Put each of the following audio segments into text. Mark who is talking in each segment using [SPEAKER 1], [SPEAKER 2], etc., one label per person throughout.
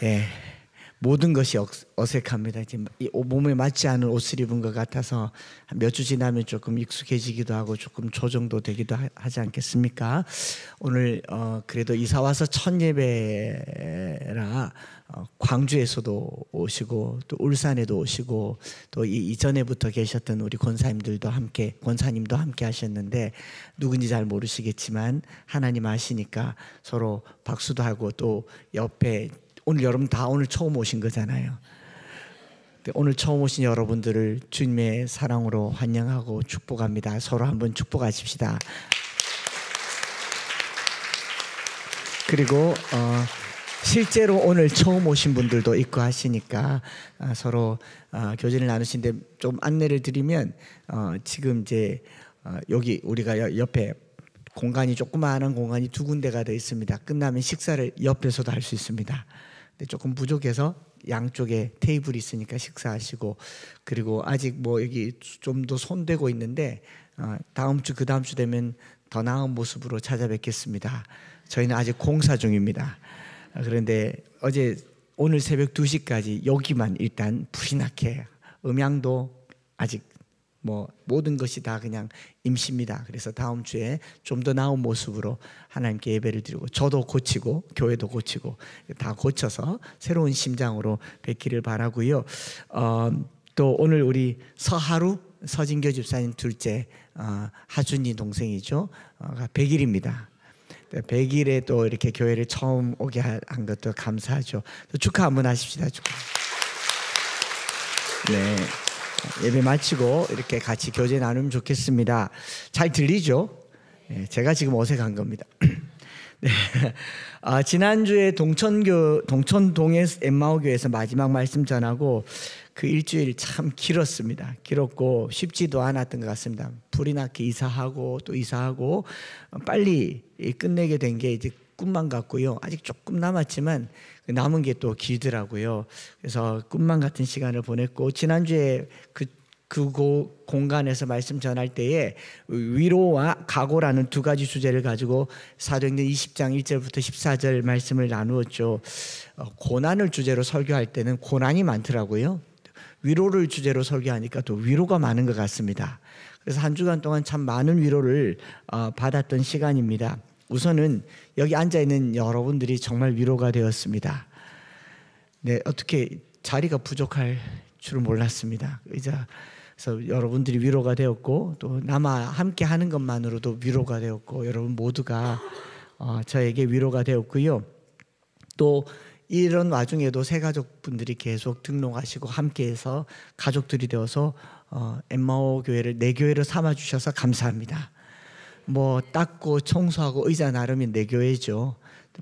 [SPEAKER 1] 예, 모든 것이 어색합니다. 지금 몸에 맞지 않은 옷을 입은 것 같아서 몇 주 지나면 조금 익숙해지기도 하고 조금 조정도 되기도 하지 않겠습니까? 오늘 그래도 이사 와서 첫 예배라 광주에서도 오시고 또 울산에도 오시고 또 이전에부터 계셨던 우리 권사님도 함께 하셨는데 누군지 잘 모르시겠지만 하나님 아시니까 서로 박수도 하고 또 옆에 오늘 여러분 다 오늘 처음 오신 거잖아요. 오늘 처음 오신 여러분들을 주님의 사랑으로 환영하고 축복합니다. 서로 한번 축복하십시다. 그리고 실제로 오늘 처음 오신 분들도 있고 하시니까 서로 교제를 나누시는데 좀 안내를 드리면 지금 이제 여기 우리가 옆에 공간이 조그마한 공간이 두 군데가 되어 있습니다. 끝나면 식사를 옆에서도 할 수 있습니다. 근데 조금 부족해서 양쪽에 테이블이 있으니까 식사하시고, 그리고 아직 뭐 여기 좀 더 손대고 있는데 다음 주 그 다음 주 되면 더 나은 모습으로 찾아뵙겠습니다. 저희는 아직 공사 중입니다. 그런데 오늘 새벽 2시까지 여기만 일단 불이 나게, 음향도 아직 뭐 모든 것이 다 그냥 임시입니다. 그래서 다음 주에 좀 더 나은 모습으로 하나님께 예배를 드리고, 저도 고치고 교회도 고치고 다 고쳐서 새로운 심장으로 뵙기를 바라고요. 또 오늘 우리 서진교 집사님 둘째 하준이 동생이죠. 100일입니다. 100일에 또 이렇게 교회를 처음 오게 한 것도 감사하죠. 축하 한번 하십시다. 축하. 네. 예배 마치고 이렇게 같이 교제 나누면 좋겠습니다. 잘 들리죠? 네, 제가 지금 어색한 겁니다. 네. 지난주에 동천동의 엠마오교회에서 마지막 말씀 전하고 그 일주일 참 길었습니다. 길었고 쉽지도 않았던 것 같습니다. 불이 나게 이사하고 또 이사하고 빨리 끝내게 된 게 이제 꿈만 같고요. 아직 조금 남았지만 남은 게 또 길더라고요. 그래서 꿈만 같은 시간을 보냈고, 지난주에 그 공간에서 말씀 전할 때에 위로와 각오라는 두 가지 주제를 가지고 사도행전 20장 1절부터 14절 말씀을 나누었죠. 고난을 주제로 설교할 때는 고난이 많더라고요. 위로를 주제로 설교하니까 또 위로가 많은 것 같습니다. 그래서 한 주간 동안 참 많은 위로를 받았던 시간입니다. 우선은 여기 앉아있는 여러분들이 정말 위로가 되었습니다. 네, 어떻게 자리가 부족할 줄은 몰랐습니다. 그래서 여러분들이 위로가 되었고, 또 남아 함께 하는 것만으로도 위로가 되었고, 여러분 모두가 저에게 위로가 되었고요. 또 이런 와중에도 새 가족분들이 계속 등록하시고 함께해서 가족들이 되어서 엠마오 교회를 내 교회로 삼아주셔서 감사합니다. 뭐 닦고 청소하고 의자 나르면 내 교회죠.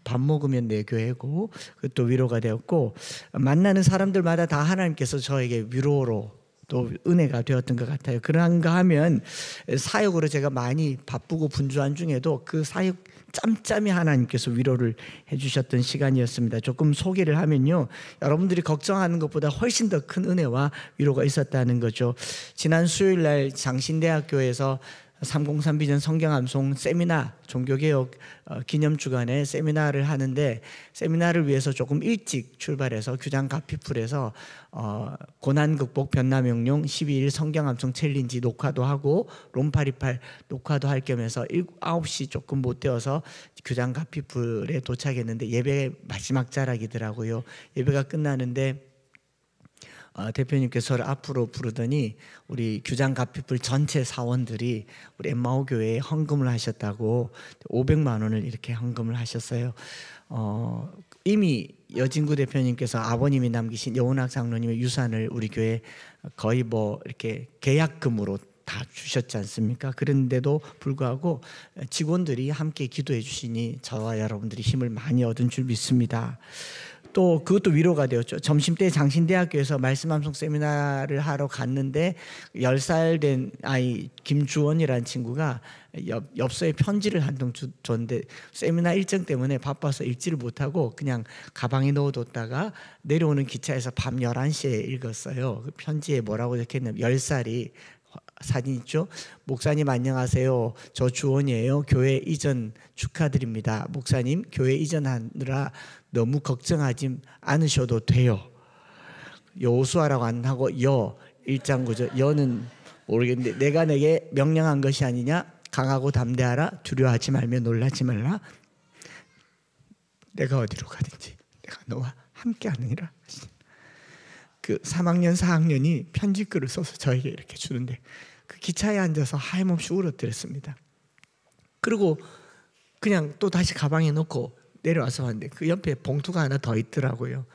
[SPEAKER 1] 밥 먹으면 내 교회고, 또 위로가 되었고, 만나는 사람들마다 다 하나님께서 저에게 위로로 또 은혜가 되었던 것 같아요. 그런가 하면 사역으로 제가 많이 바쁘고 분주한 중에도 그 사역 짬짬이 하나님께서 위로를 해주셨던 시간이었습니다. 조금 소개를 하면요, 여러분들이 걱정하는 것보다 훨씬 더 큰 은혜와 위로가 있었다는 거죠. 지난 수요일 날 장신대학교에서 303 비전 성경암송 세미나, 종교개혁 기념주간에 세미나를 하는데, 세미나를 위해서 조금 일찍 출발해서 규장 가피풀에서 고난극복 변화명령 12일 성경암송 챌린지 녹화도 하고 롬828 녹화도 할 겸해서 9시 조금 못 되어서 규장 가피풀에 도착했는데 예배 마지막 자락이더라고요. 예배가 끝나는데 대표님께서 앞으로 부르더니 우리 규장 가피풀 전체 사원들이 우리 엠마오 교회에 헌금을 하셨다고 500만 원을 이렇게 헌금을 하셨어요. 이미 여진구 대표님께서 아버님이 남기신 여운학 장로님의 유산을 우리 교회 거의 뭐 이렇게 계약금으로 다 주셨지 않습니까? 그런데도 불구하고 직원들이 함께 기도해 주시니 저와 여러분들이 힘을 많이 얻은 줄 믿습니다. 또 그것도 위로가 되었죠. 점심때 장신대학교에서 말씀암송 세미나를 하러 갔는데 10살 된 아이 김주원이라는 친구가 엽서에 편지를 한 통 줬는데 세미나 일정 때문에 바빠서 읽지를 못하고 그냥 가방에 넣어뒀다가 내려오는 기차에서 밤 11시에 읽었어요. 그 편지에 뭐라고 적혀있냐면 10살이 사진 있죠? 목사님 안녕하세요. 저 주원이에요. 교회 이전 축하드립니다. 목사님 교회 이전하느라 너무 걱정하지 않으셔도 돼요. 여호수아라고 안 하고 1장 9절. 여는 모르겠는데 내가 내게 명령한 것이 아니냐? 강하고 담대하라. 두려워하지 말며 놀라지 말라. 내가 어디로 가든지 내가 너와 함께 하느니라. 그 3학년 4학년이 편지글을 써서 저에게 이렇게 주는데 그 기차에 앉아서 하염없이 울어뜨렸습니다. 그리고 그냥 또 다시 가방에 넣고 내려와서 봤는데 그 옆에 봉투가 하나 더 있더라고요.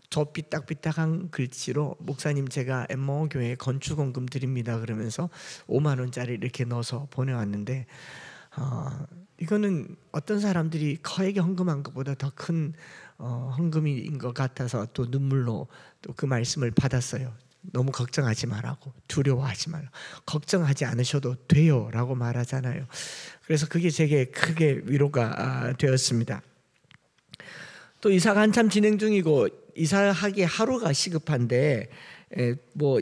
[SPEAKER 1] 저 삐딱삐딱한 글씨로 목사님 제가 엠마오 교회에 건축원금 드립니다 그러면서 5만 원짜리 이렇게 넣어서 보내왔는데 이거는 어떤 사람들이 커에게 헌금한 것보다 더 큰 헌금인 것 같아서 또 눈물로 또 그 말씀을 받았어요. 너무 걱정하지 말라고, 두려워하지 말라, 걱정하지 않으셔도 돼요 라고 말하잖아요. 그래서 그게 제게 크게 위로가 되었습니다. 또 이사가 한참 진행 중이고 이사하기 하루가 시급한데 뭐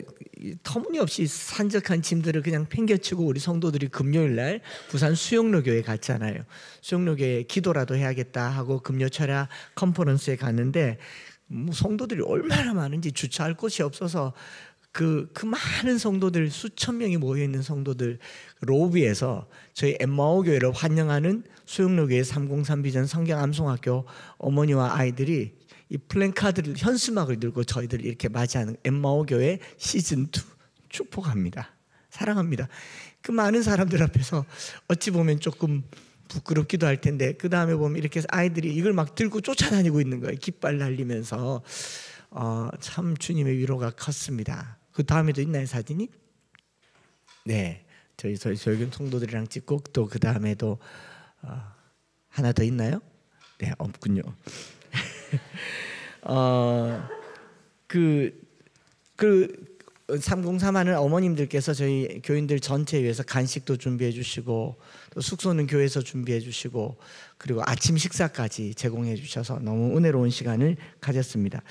[SPEAKER 1] 터무니없이 산적한 짐들을 그냥 팽개치고 우리 성도들이 금요일 날 부산 수영로 교회 갔잖아요. 수영로 교회 기도라도 해야겠다 하고 금요 철야 컨퍼런스에 갔는데 성도들이 얼마나 많은지 주차할 곳이 없어서 그 많은 성도들 수천 명이 모여 있는 성도들 로비에서 저희 엠마오 교회를 환영하는 수영로 교회 303 비전 성경 암송학교 어머니와 아이들이 이 플랜카드를 현수막을 들고 저희들 이렇게 맞이하는 엠마오 교회 시즌 2 축복합니다. 사랑합니다. 그 많은 사람들 앞에서 어찌 보면 조금 부끄럽기도 할 텐데 그 다음에 보면 이렇게 아이들이 이걸 막 들고 쫓아다니고 있는 거예요. 깃발 날리면서 참 주님의 위로가 컸습니다. 그 다음에도 있나요 사진이? 네, 저희 성도들이랑 찍고 또 그 다음에도 하나 더 있나요? 네, 없군요. 그 303 하는 어머님들께서 저희 교인들 전체에 위해서 간식도 준비해 주시고 또 숙소는 교회에서 준비해 주시고 그리고 아침 식사까지 제공해 주셔서 너무 은혜로운 시간을 가졌습니다.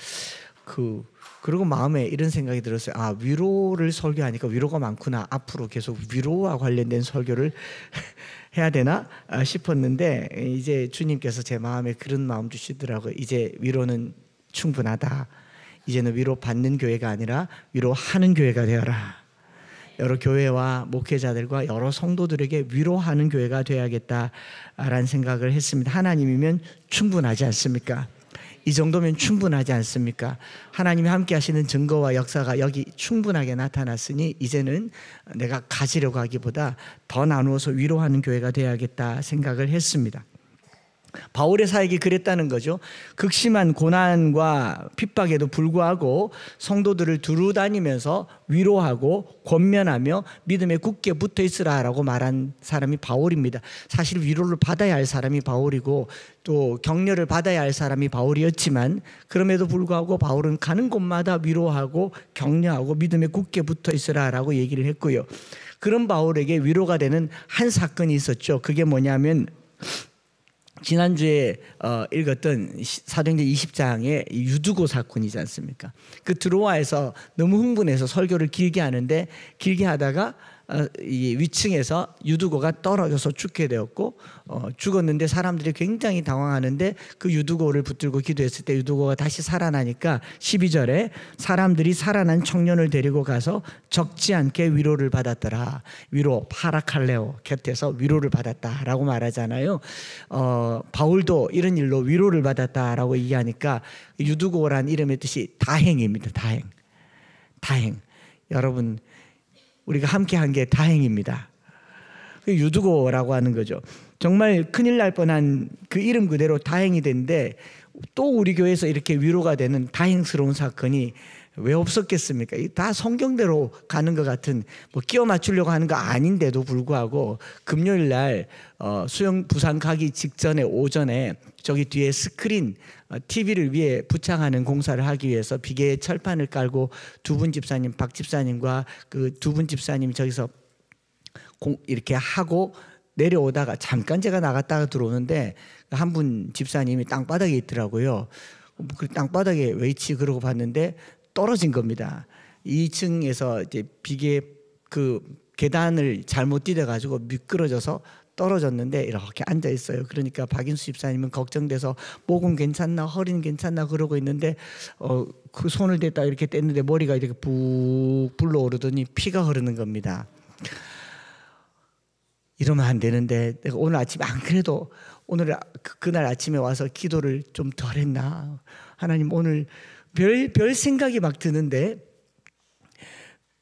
[SPEAKER 1] 그리고 마음에 이런 생각이 들었어요. 위로를 설교하니까 위로가 많구나. 앞으로 계속 위로와 관련된 설교를 해야 되나 싶었는데 이제 주님께서 제 마음에 그런 마음 주시더라고요. 이제 위로는 충분하다. 이제는 위로받는 교회가 아니라 위로하는 교회가 되어라. 여러 교회와 목회자들과 여러 성도들에게 위로하는 교회가 되어야겠다라는 생각을 했습니다. 하나님이면 충분하지 않습니까? 이 정도면 충분하지 않습니까? 하나님이 함께 하시는 증거와 역사가 여기 충분하게 나타났으니 이제는 내가 가지려고 하기보다 더 나누어서 위로하는 교회가 되어야겠다 생각을 했습니다. 바울의 사역이 그랬다는 거죠. 극심한 고난과 핍박에도 불구하고 성도들을 두루 다니면서 위로하고 권면하며 믿음에 굳게 붙어 있으라라고 말한 사람이 바울입니다. 사실 위로를 받아야 할 사람이 바울이고 또 격려를 받아야 할 사람이 바울이었지만 그럼에도 불구하고 바울은 가는 곳마다 위로하고 격려하고 믿음에 굳게 붙어 있으라라고 얘기를 했고요. 그런 바울에게 위로가 되는 한 사건이 있었죠. 그게 뭐냐면 지난주에 읽었던 사도행전 20장의 유두고 사건이지 않습니까? 그 드로아에서 너무 흥분해서 설교를 길게 하는데 길게 하다가 이 위층에서 유두고가 떨어져서 죽게 되었고 죽었는데 사람들이 굉장히 당황하는데 그 유두고를 붙들고 기도했을 때 유두고가 다시 살아나니까 12절에 사람들이 살아난 청년을 데리고 가서 적지 않게 위로를 받았더라. 위로 파라칼레오 곁에서 위로를 받았다라고 말하잖아요. 바울도 이런 일로 위로를 받았다라고 얘기하니까 유두고란 이름의 뜻이 다행입니다. 다행. 여러분 우리가 함께 한 게 다행입니다. 유두고라고 하는 거죠. 정말 큰일 날 뻔한 그 이름 그대로 다행이 됐는데 또 우리 교회에서 이렇게 위로가 되는 다행스러운 사건이 왜 없었겠습니까? 다 성경대로 가는 것 같은 뭐 끼워 맞추려고 하는 거 아닌데도 불구하고 금요일 날 수영 부산 가기 직전에 오전에 저기 뒤에 스크린 TV를 위해 부착하는 공사를 하기 위해서 비계 철판을 깔고 두 분 집사님 박 집사님과 그 두 분 집사님이 저기서 이렇게 하고 내려오다가 잠깐 제가 나갔다가 들어오는데 한 분 집사님이 땅바닥에 있더라고요. 그 땅바닥에 왜 있지 그러고 봤는데 떨어진 겁니다. 2층에서 이제 비계 그 계단을 잘못 뛰어가지고 미끄러져서 떨어졌는데 이렇게 앉아 있어요. 그러니까 박인수 집사님은 걱정돼서 목은 괜찮나 허리는 괜찮나 그러고 있는데 그 손을 댔다 이렇게 뗐는데 머리가 이렇게 푹 불러오르더니 피가 흐르는 겁니다. 이러면 안 되는데 내가 오늘 아침에 안 그래도 오늘 그날 아침에 와서 기도를 좀 덜 했나. 하나님 오늘 별 생각이 막 드는데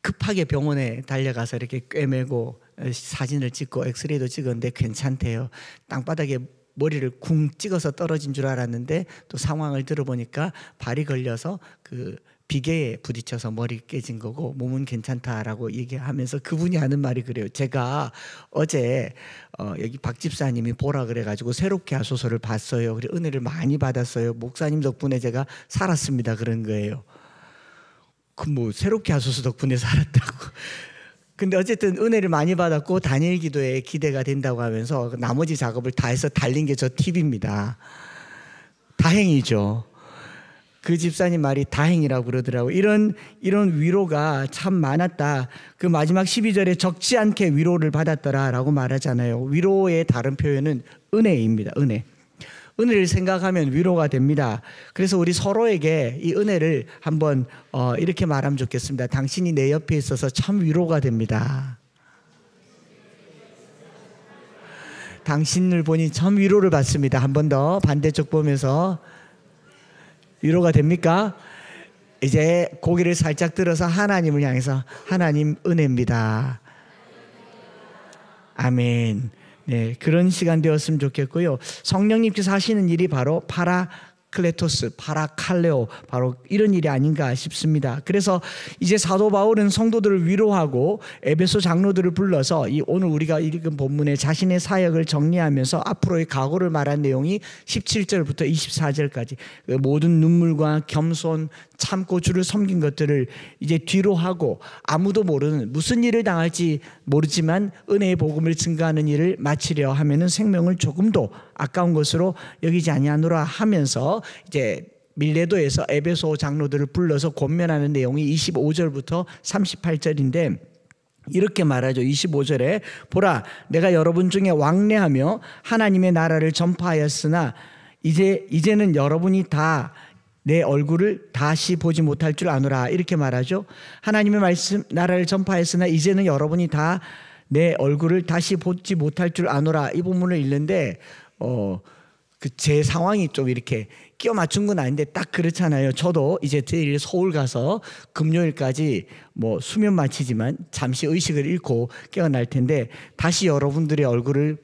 [SPEAKER 1] 급하게 병원에 달려가서 이렇게 꿰매고 사진을 찍고 엑스레이도 찍었는데 괜찮대요. 땅바닥에 머리를 쿵 찍어서 떨어진 줄 알았는데 또 상황을 들어보니까 발이 걸려서 그 비계에 부딪혀서 머리 깨진 거고 몸은 괜찮다라고 얘기하면서 그분이 하는 말이 그래요. 제가 어제 여기 박 집사님이 보라 그래가지고 새롭게 하소서를 봤어요. 그리고 은혜를 많이 받았어요. 목사님 덕분에 제가 살았습니다. 그런 거예요. 그 뭐 새롭게 하소서 덕분에 살았다고. 근데 어쨌든 은혜를 많이 받았고 단일 기도에 기대가 된다고 하면서 나머지 작업을 다 해서 달린 게 저 팁입니다. 다행이죠. 그 집사님 말이 다행이라고 그러더라고요. 이런 위로가 참 많았다. 그 마지막 12절에 적지 않게 위로를 받았더라라고 말하잖아요. 위로의 다른 표현은 은혜입니다. 은혜를 생각하면 위로가 됩니다. 그래서 우리 서로에게 이 은혜를 한번 이렇게 말하면 좋겠습니다. 당신이 내 옆에 있어서 참 위로가 됩니다. 당신을 보니 참 위로를 받습니다. 한 번 더 반대쪽 보면서 위로가 됩니까? 이제 고개를 살짝 들어서 하나님을 향해서 하나님 은혜입니다. 아멘. 네, 그런 시간 되었으면 좋겠고요. 성령님께서 하시는 일이 바로 파라클레토스, 파라칼레오, 바로 이런 일이 아닌가 싶습니다. 그래서 이제 사도 바울은 성도들을 위로하고 에베소 장로들을 불러서 오늘 우리가 읽은 본문에 자신의 사역을 정리하면서 앞으로의 각오를 말한 내용이 17절부터 24절까지 모든 눈물과 겸손, 참고 주를 섬긴 것들을 이제 뒤로 하고 아무도 모르는 무슨 일을 당할지 모르지만 은혜의 복음을 증거하는 일을 마치려 하면은 생명을 조금도 아까운 것으로 여기지 아니하노라 하면서 이제 밀레도에서 에베소 장로들을 불러서 권면하는 내용이 25절부터 38절인데 이렇게 말하죠. 25절에 보라 내가 여러분 중에 왕래하며 하나님의 나라를 전파하였으나 이제는 여러분이 다 내 얼굴을 다시 보지 못할 줄 아노라 이렇게 말하죠. 하나님의 말씀 나라를 전파했으나 이제는 여러분이 다 내 얼굴을 다시 보지 못할 줄 아노라 이 본문을 읽는데 제 상황이 좀 이렇게 끼워 맞춘 건 아닌데 딱 그렇잖아요. 저도 이제 내일 서울 가서 금요일까지 뭐 수면 마치지만 잠시 의식을 잃고 깨어날 텐데 다시 여러분들의 얼굴을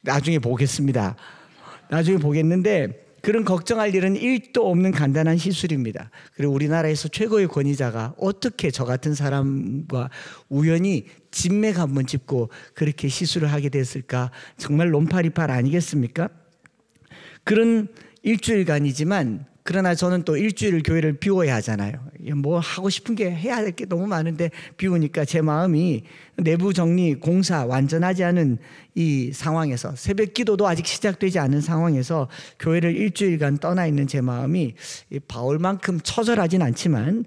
[SPEAKER 1] 나중에 보겠습니다. 나중에 보겠는데 그런 걱정할 일은 1도 없는 간단한 시술입니다. 그리고 우리나라에서 최고의 권위자가 어떻게 저 같은 사람과 우연히 진맥 한번 짚고 그렇게 시술을 하게 됐을까? 정말 론파리팔 아니겠습니까? 그런 일주일간이지만 그러나 저는 또 일주일 교회를 비워야 하잖아요. 뭐 하고 싶은 게 해야 될 게 너무 많은데 비우니까 제 마음이 내부 정리 공사 완전하지 않은 이 상황에서 새벽 기도도 아직 시작되지 않은 상황에서 교회를 일주일간 떠나 있는 제 마음이 바울만큼 처절하진 않지만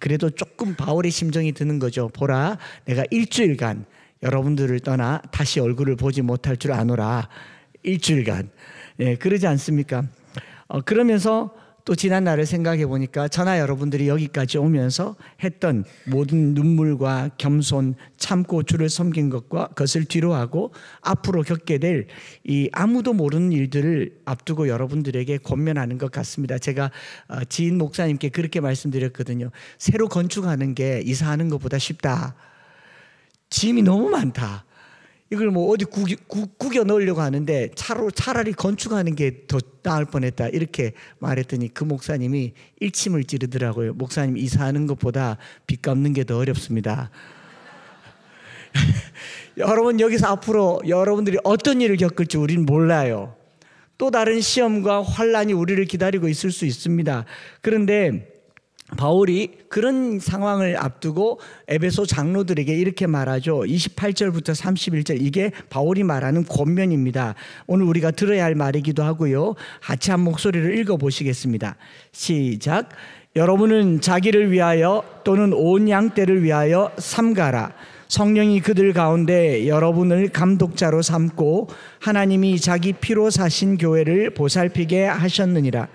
[SPEAKER 1] 그래도 조금 바울의 심정이 드는 거죠. 보라 내가 일주일간 여러분들을 떠나 다시 얼굴을 보지 못할 줄 아노라. 일주일간. 예, 그러지 않습니까? 그러면서 또 지난 날을 생각해 보니까 저나 여러분들이 여기까지 오면서 했던 모든 눈물과 겸손, 참고 주를 섬긴 것을 뒤로하고 앞으로 겪게 될 이 아무도 모르는 일들을 앞두고 여러분들에게 권면하는 것 같습니다. 제가 지인 목사님께 그렇게 말씀드렸거든요. 새로 건축하는 게 이사하는 것보다 쉽다. 짐이 너무 많다. 이걸 뭐 어디 구겨 넣으려고 하는데 차라리 건축하는 게 더 나을 뻔했다 이렇게 말했더니 그 목사님이 일침을 찌르더라고요. 목사님 이사하는 것보다 빚 갚는 게 더 어렵습니다. 여러분 여기서 앞으로 여러분들이 어떤 일을 겪을지 우리는 몰라요. 또 다른 시험과 환난이 우리를 기다리고 있을 수 있습니다. 그런데 바울이 그런 상황을 앞두고 에베소 장로들에게 이렇게 말하죠. 28절부터 31절 이게 바울이 말하는 권면입니다. 오늘 우리가 들어야 할 말이기도 하고요. 같이 한 목소리를 읽어보시겠습니다. 시작. 여러분은 자기를 위하여 또는 온 양떼를 위하여 삼가라. 성령이 그들 가운데 여러분을 감독자로 삼고 하나님이 자기 피로 사신 교회를 보살피게 하셨느니라.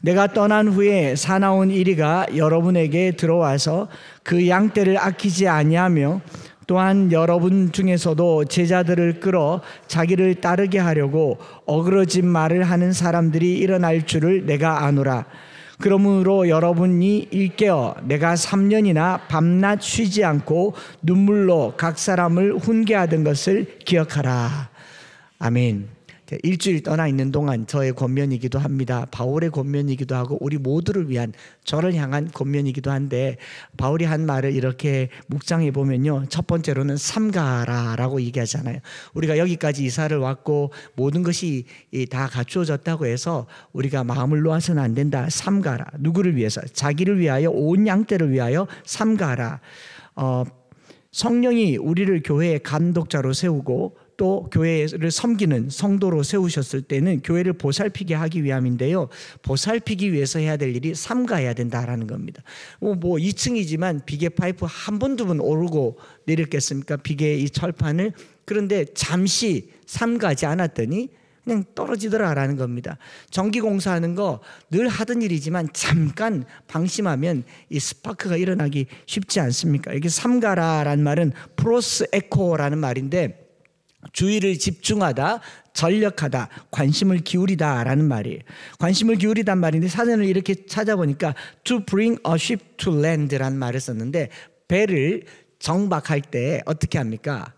[SPEAKER 1] 내가 떠난 후에 사나운 이리가 여러분에게 들어와서 그 양떼를 아끼지 아니하며 또한 여러분 중에서도 제자들을 끌어 자기를 따르게 하려고 어그러진 말을 하는 사람들이 일어날 줄을 내가 아노라. 그러므로 여러분이 일깨어 내가 3년이나 밤낮 쉬지 않고 눈물로 각 사람을 훈계하던 것을 기억하라. 아멘. 일주일 떠나 있는 동안 저의 권면이기도 합니다. 바울의 권면이기도 하고 우리 모두를 위한, 저를 향한 권면이기도 한데, 바울이 한 말을 이렇게 묵상해 보면요, 첫 번째로는 삼가라라고 얘기하잖아요. 우리가 여기까지 이사를 왔고 모든 것이 다 갖추어졌다고 해서 우리가 마음을 놓아서는 안 된다. 삼가라. 누구를 위해서? 자기를 위하여, 온 양떼를 위하여 삼가라. 성령이 우리를 교회의 감독자로 세우고 또 교회를 섬기는 성도로 세우셨을 때는 교회를 보살피게 하기 위함인데요, 보살피기 위해서 해야 될 일이 삼가해야 된다라는 겁니다. 뭐 2층이지만 비계 파이프 한 번 두 번 오르고 내렸겠습니까? 비계 이 철판을. 그런데 잠시 삼가하지 않았더니 그냥 떨어지더라라는 겁니다. 전기 공사하는 거 늘 하던 일이지만 잠깐 방심하면 이 스파크가 일어나기 쉽지 않습니까? 이게 삼가라라는 말은 프로스 에코라는 말인데, 주의를 집중하다, 전력하다, 관심을 기울이다라는 말이에요. 관심을 기울이단 말인데 사전을 이렇게 찾아보니까 to bring a ship to land라는 말을 썼는데, 배를 정박할 때 어떻게 합니까?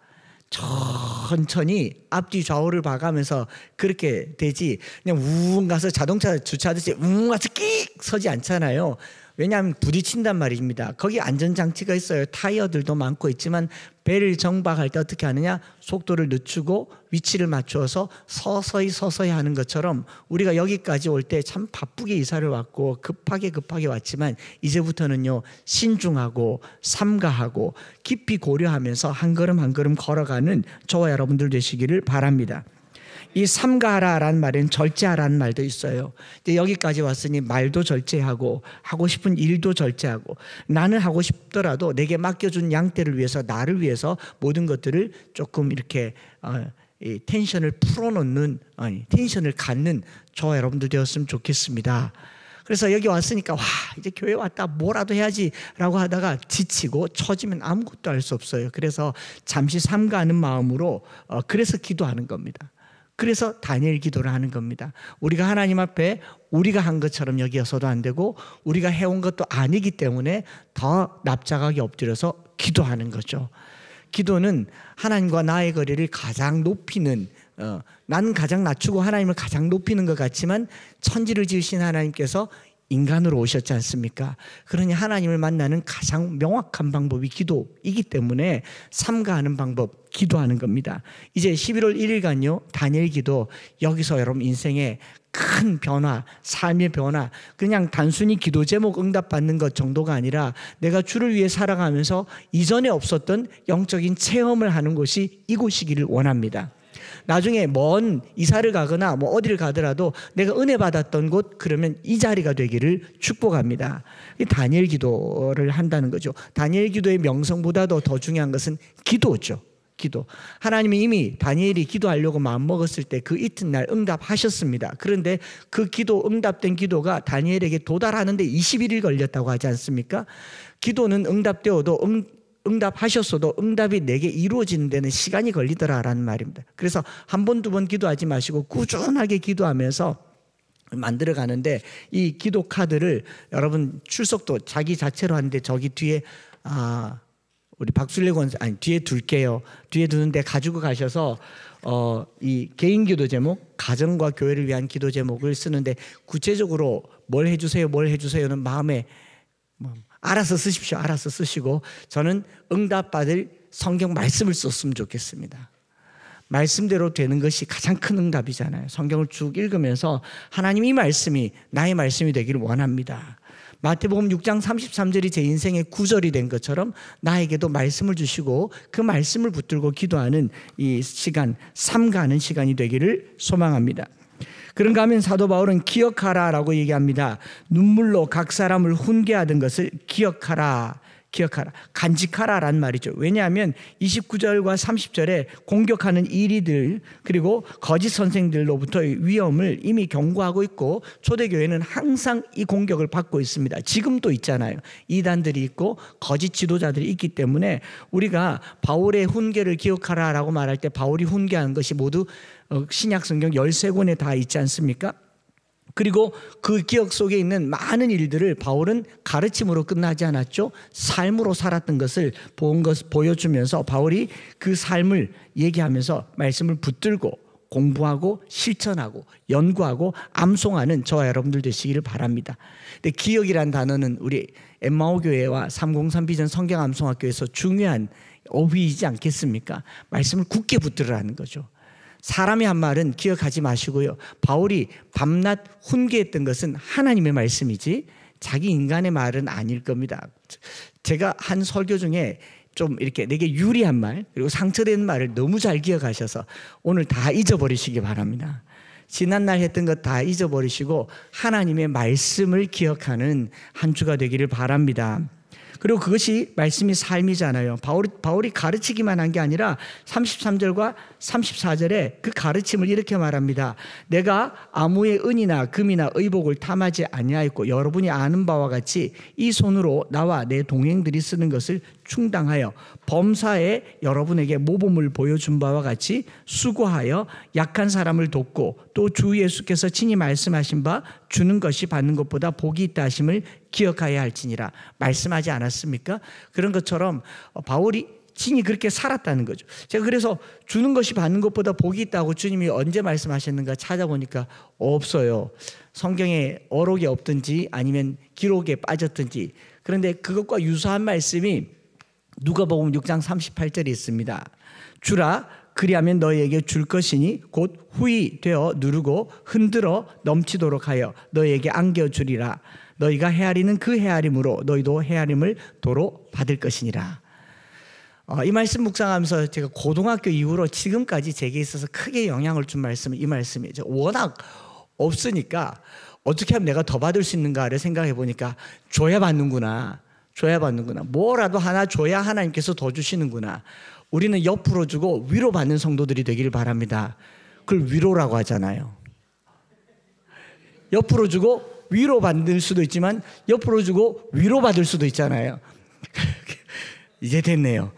[SPEAKER 1] 천천히 앞뒤 좌우를 봐가면서 그렇게 되지, 그냥 우웅 가서 자동차 주차하듯이 우웅 가서 끽 서지 않잖아요. 왜냐하면 부딪힌단 말입니다. 거기 안전장치가 있어요. 타이어들도 많고 있지만 배를 정박할 때 어떻게 하느냐, 속도를 늦추고 위치를 맞추어서 서서히 하는 것처럼 우리가 여기까지 올 때 참 바쁘게 이사를 왔고 급하게 왔지만 이제부터는요, 신중하고 삼가하고 깊이 고려하면서 한 걸음 한 걸음 걸어가는 저와 여러분들 되시기를 바랍니다. 이 삼가하라라는 말은 절제하라는 말도 있어요. 근데 여기까지 왔으니 말도 절제하고 하고 싶은 일도 절제하고, 나는 하고 싶더라도 내게 맡겨준 양떼를 위해서, 나를 위해서 모든 것들을 조금 이렇게 이 텐션을 풀어놓는, 텐션을 갖는 저와 여러분들 되었으면 좋겠습니다. 그래서 여기 왔으니까 이제 교회 왔다 뭐라도 해야지 라고 하다가 지치고 처지면 아무것도 할 수 없어요. 그래서 잠시 삼가하는 마음으로 그래서 기도하는 겁니다. 그래서 다니엘 기도를 하는 겁니다. 우리가 하나님 앞에 우리가 한 것처럼 여기서도 안 되고 우리가 해온 것도 아니기 때문에 더 납작하게 엎드려서 기도하는 거죠. 기도는 하나님과 나의 거리를 가장 높이는, 나는 가장 낮추고 하나님을 가장 높이는 것 같지만 천지를 지으신 하나님께서 인간으로 오셨지 않습니까? 그러니 하나님을 만나는 가장 명확한 방법이 기도이기 때문에 삼가하는 방법, 기도하는 겁니다. 이제 11월 1일간요 다니엘 기도, 여기서 여러분 인생의 큰 변화, 삶의 변화, 그냥 단순히 기도 제목 응답받는 것 정도가 아니라 내가 주를 위해 살아가면서 이전에 없었던 영적인 체험을 하는 곳이 이곳이기를 원합니다. 나중에 먼 이사를 가거나 뭐 어디를 가더라도 내가 은혜 받았던 곳, 그러면 이 자리가 되기를 축복합니다. 다니엘 기도를 한다는 거죠. 다니엘 기도의 명성보다도 더 중요한 것은 기도죠. 기도. 하나님이 이미 다니엘이 기도하려고 마음먹었을 때 그 이튿날 응답하셨습니다. 그런데 그 기도, 응답된 기도가 다니엘에게 도달하는데 21일 걸렸다고 하지 않습니까? 기도는 응답되어도 응답하셨어도 응답이 내게 이루어지는 데는 시간이 걸리더라라는 말입니다. 그래서 한 번, 두 번 기도하지 마시고 꾸준하게 기도하면서 만들어 가는데, 이 기도 카드를 여러분 출석도 자기 자체로 하는데 저기 뒤에 우리 박순례 권사, 뒤에 둘게요. 뒤에 두는데 가지고 가셔서 이 개인 기도 제목, 가정과 교회를 위한 기도 제목을 쓰는데 구체적으로 뭘 해주세요는 마음에 알아서 쓰십시오. 알아서 쓰시고, 저는 응답받을 성경 말씀을 썼으면 좋겠습니다. 말씀대로 되는 것이 가장 큰 응답이잖아요. 성경을 쭉 읽으면서 하나님 이 말씀이 나의 말씀이 되기를 원합니다. 마태복음 6장 33절이 제 인생의 구절이 된 것처럼 나에게도 말씀을 주시고 그 말씀을 붙들고 기도하는 이 시간, 삼가하는 시간이 되기를 소망합니다. 그런가 하면 사도 바울은 기억하라라고 얘기합니다. 눈물로 각 사람을 훈계하던 것을 기억하라. 기억하라. 간직하라란 말이죠. 왜냐하면 29절과 30절에 공격하는 이리들 그리고 거짓 선생들로부터의 위험을 이미 경고하고 있고 초대교회는 항상 이 공격을 받고 있습니다. 지금도 있잖아요. 이단들이 있고 거짓 지도자들이 있기 때문에 우리가 바울의 훈계를 기억하라라고 말할 때 바울이 훈계한 것이 모두 신약 성경 13권에 다 있지 않습니까? 그리고 그 기억 속에 있는 많은 일들을 바울은 가르침으로 끝나지 않았죠. 삶으로 살았던 것을 보여주면서 바울이 그 삶을 얘기하면서 말씀을 붙들고 공부하고 실천하고 연구하고 암송하는 저와 여러분들 되시기를 바랍니다. 근데 기억이란 단어는 우리 엠마오 교회와 303 비전 성경 암송학교에서 중요한 어휘이지 않겠습니까? 말씀을 굳게 붙들으라는 거죠. 사람이 한 말은 기억하지 마시고요. 바울이 밤낮 훈계했던 것은 하나님의 말씀이지 자기 인간의 말은 아닐 겁니다. 제가 한 설교 중에 좀 이렇게 내게 유리한 말 그리고 상처되는 말을 너무 잘 기억하셔서 오늘 다 잊어버리시기 바랍니다. 지난날 했던 것 다 잊어버리시고 하나님의 말씀을 기억하는 한 주가 되기를 바랍니다. 그리고 그것이 말씀이 삶이잖아요. 바울이 가르치기만 한 게 아니라 33절과 34절에 그 가르침을 이렇게 말합니다. 내가 아무의 은이나 금이나 의복을 탐하지 아니하였고 여러분이 아는 바와 같이 이 손으로 나와 내 동행들이 쓰는 것을 충당하여 범사에 여러분에게 모범을 보여준 바와 같이 수고하여 약한 사람을 돕고 또 주 예수께서 친히 말씀하신 바 주는 것이 받는 것보다 복이 있다 하심을 기억하여야 할지니라 말씀하지 않았습니까? 그런 것처럼 바울이 친히 그렇게 살았다는 거죠. 제가 그래서 주는 것이 받는 것보다 복이 있다고 주님이 언제 말씀하셨는가 찾아보니까 없어요. 성경에 어록이 없든지 아니면 기록에 빠졌든지. 그런데 그것과 유사한 말씀이 누가복음 6장 38절에 있습니다. 주라 그리하면 너희에게 줄 것이니 곧 후히 되어 누르고 흔들어 넘치도록 하여 너희에게 안겨주리라. 너희가 헤아리는 그 헤아림으로 너희도 헤아림을 도로 받을 것이니라. 이 말씀 묵상하면서 제가 고등학교 이후로 지금까지 제게 있어서 크게 영향을 준 말씀은 이 말씀이죠. 워낙 없으니까 어떻게 하면 내가 더 받을 수 있는가를 생각해 보니까 줘야 받는구나. 뭐라도 하나 줘야 하나님께서 더 주시는구나. 우리는 옆으로 주고 위로 받는 성도들이 되기를 바랍니다. 그걸 위로라고 하잖아요. 옆으로 주고 위로 받을 수도 있지만 옆으로 주고 위로 받을 수도 있잖아요. 이제 됐네요.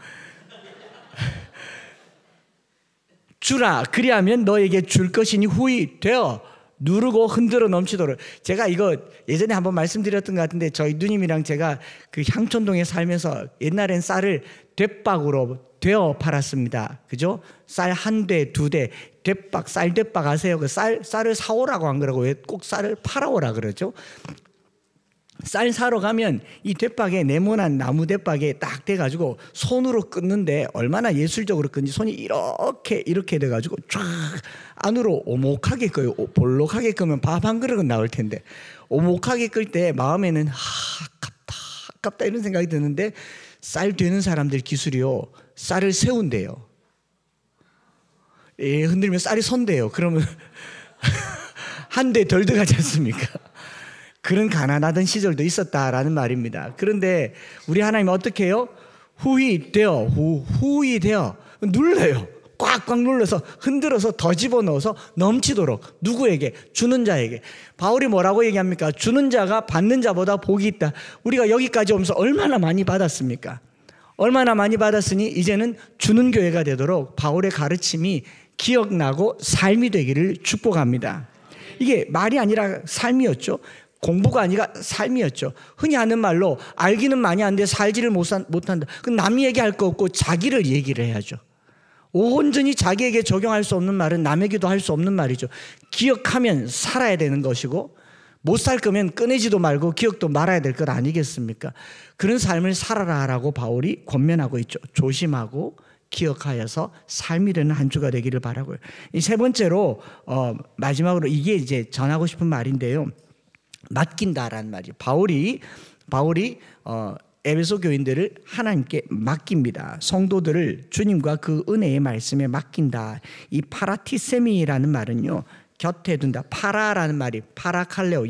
[SPEAKER 1] 주라 그리하면 너에게 줄 것이니 후히 되어 누르고 흔들어 넘치도록. 제가 이거 예전에 한번 말씀드렸던 것 같은데 저희 누님이랑 제가 그 향촌동에 살면서 옛날엔 쌀을 뎨박으로 되어 팔았습니다. 그죠? 쌀 한 대, 두 대, 뎨박, 쌀 뎨박 아세요? 그 쌀을 사오라고 안 그러고 왜 꼭 쌀을 팔아오라 그러죠? 쌀 사러 가면 이 뎨박에 네모난 나무 뎨박에 딱 돼가지고 손으로 끊는데 얼마나 예술적으로 끊지. 손이 이렇게 돼가지고 쫙 안으로 오목하게 끄요. 볼록하게 끄면 밥 한 그릇은 나올 텐데 오목하게 끌 때 마음에는 아깝다 이런 생각이 드는데 쌀 되는 사람들 기술이요. 쌀을 세운대요. 흔들면 쌀이 선대요. 그러면 한 대 덜 들어가지 않습니까? 그런 가난하던 시절도 있었다라는 말입니다. 그런데 우리 하나님은 어떻게 해요? 후히 되어 눌러요. 꽉꽉 눌러서 흔들어서 더 집어넣어서 넘치도록. 누구에게? 주는 자에게. 바울이 뭐라고 얘기합니까? 주는 자가 받는 자보다 복이 있다. 우리가 여기까지 오면서 얼마나 많이 받았습니까? 얼마나 많이 받았으니 이제는 주는 교회가 되도록 바울의 가르침이 기억나고 삶이 되기를 축복합니다. 이게 말이 아니라 삶이었죠. 공부가 아니라 삶이었죠. 흔히 하는 말로 알기는 많이 하는데 살지를 못한다. 그럼 남 얘기할 거 없고 자기를 얘기를 해야죠. 온전히 자기에게 적용할 수 없는 말은 남에게도 할 수 없는 말이죠. 기억하면 살아야 되는 것이고 못 살 거면 꺼내지도 말고 기억도 말아야 될 것 아니겠습니까? 그런 삶을 살아라라고 바울이 권면하고 있죠. 조심하고 기억하여서 삶이 되는 한 주가 되기를 바라고요. 이 세 번째로 마지막으로 이게 이제 전하고 싶은 말인데요. 맡긴다라는 말이죠. 바울이 에베소 교인들을 하나님께 맡깁니다. 성도들을 주님과 그 은혜의 말씀에 맡긴다. 이 파라티세미라는 말은요, 곁에 둔다. 파라라는 말이 파라칼레오,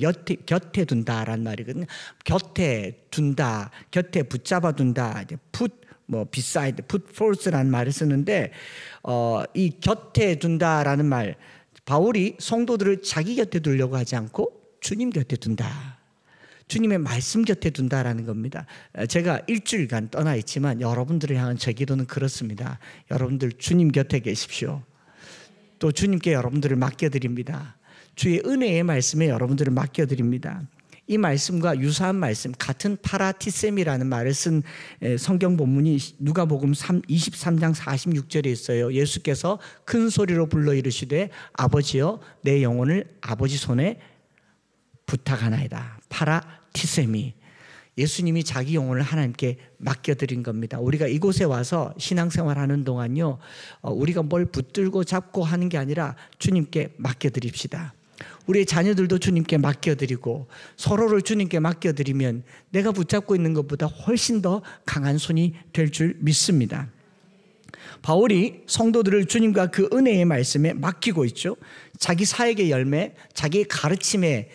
[SPEAKER 1] 곁에 둔다라는 말이거든요. 곁에 둔다, 곁에 붙잡아 둔다. 이제 put beside, put forth라는 말을 쓰는데 이 곁에 둔다라는 말, 바울이 성도들을 자기 곁에 두려고 하지 않고 주님 곁에 둔다. 주님의 말씀 곁에 둔다라는 겁니다. 제가 일주일간 떠나 있지만 여러분들을 향한 제 기도는 그렇습니다. 여러분들 주님 곁에 계십시오. 또 주님께 여러분들을 맡겨드립니다. 주의 은혜의 말씀에 여러분들을 맡겨드립니다. 이 말씀과 유사한 말씀, 같은 파라티셈이라는 말을 쓴 성경 본문이 누가복음 23장 46절에 있어요. 예수께서 큰 소리로 불러 이르시되 아버지여 내 영혼을 아버지 손에 부탁하나이다. 파라티셈이 예수님이 자기 영혼을 하나님께 맡겨드린 겁니다. 우리가 이곳에 와서 신앙생활하는 동안요, 우리가 뭘 붙들고 잡고 하는 게 아니라 주님께 맡겨드립시다. 우리의 자녀들도 주님께 맡겨드리고 서로를 주님께 맡겨드리면 내가 붙잡고 있는 것보다 훨씬 더 강한 손이 될 줄 믿습니다. 바울이 성도들을 주님과 그 은혜의 말씀에 맡기고 있죠. 자기 사역의 열매, 자기의 가르침에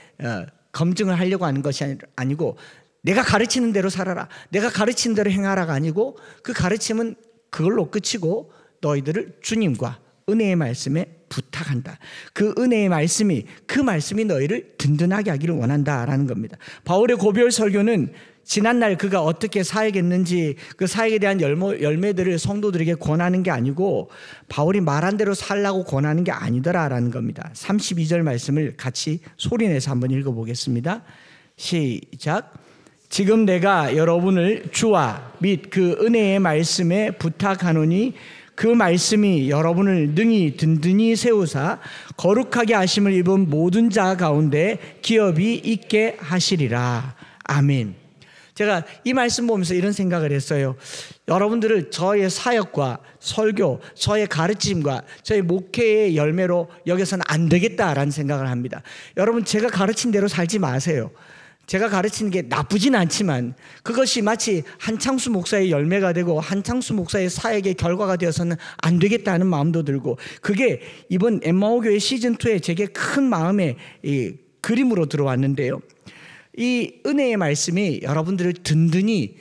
[SPEAKER 1] 검증을 하려고 하는 것이 아니고 내가 가르치는 대로 살아라, 내가 가르치는 대로 행하라가 아니고 그 가르침은 그걸로 끝이고 너희들을 주님과 은혜의 말씀에 부탁한다. 그 은혜의 말씀이, 그 말씀이 너희를 든든하게 하기를 원한다라는 겁니다. 바울의 고별 설교는 지난날 그가 어떻게 사역했는지 그 사역에 대한 열매들을 성도들에게 권하는 게 아니고 바울이 말한 대로 살라고 권하는 게 아니더라라는 겁니다. 32절 말씀을 같이 소리내서 한번 읽어보겠습니다. 시작. 지금 내가 여러분을 주와 및 그 은혜의 말씀에 부탁하노니 그 말씀이 여러분을 능히 든든히 세우사 거룩하게 하심을 입은 모든 자 가운데 기업이 있게 하시리라. 아멘. 제가 이 말씀 보면서 이런 생각을 했어요. 여러분들을 저의 사역과 설교, 저의 가르침과 저의 목회의 열매로 여기서는 안 되겠다라는 생각을 합니다. 여러분, 제가 가르친 대로 살지 마세요. 제가 가르치는 게 나쁘진 않지만 그것이 마치 한창수 목사의 열매가 되고 한창수 목사의 사역의 결과가 되어서는 안 되겠다는 마음도 들고, 그게 이번 엠마오교회 시즌2에 제게 큰 마음의 그림으로 들어왔는데요. 이 은혜의 말씀이 여러분들을 든든히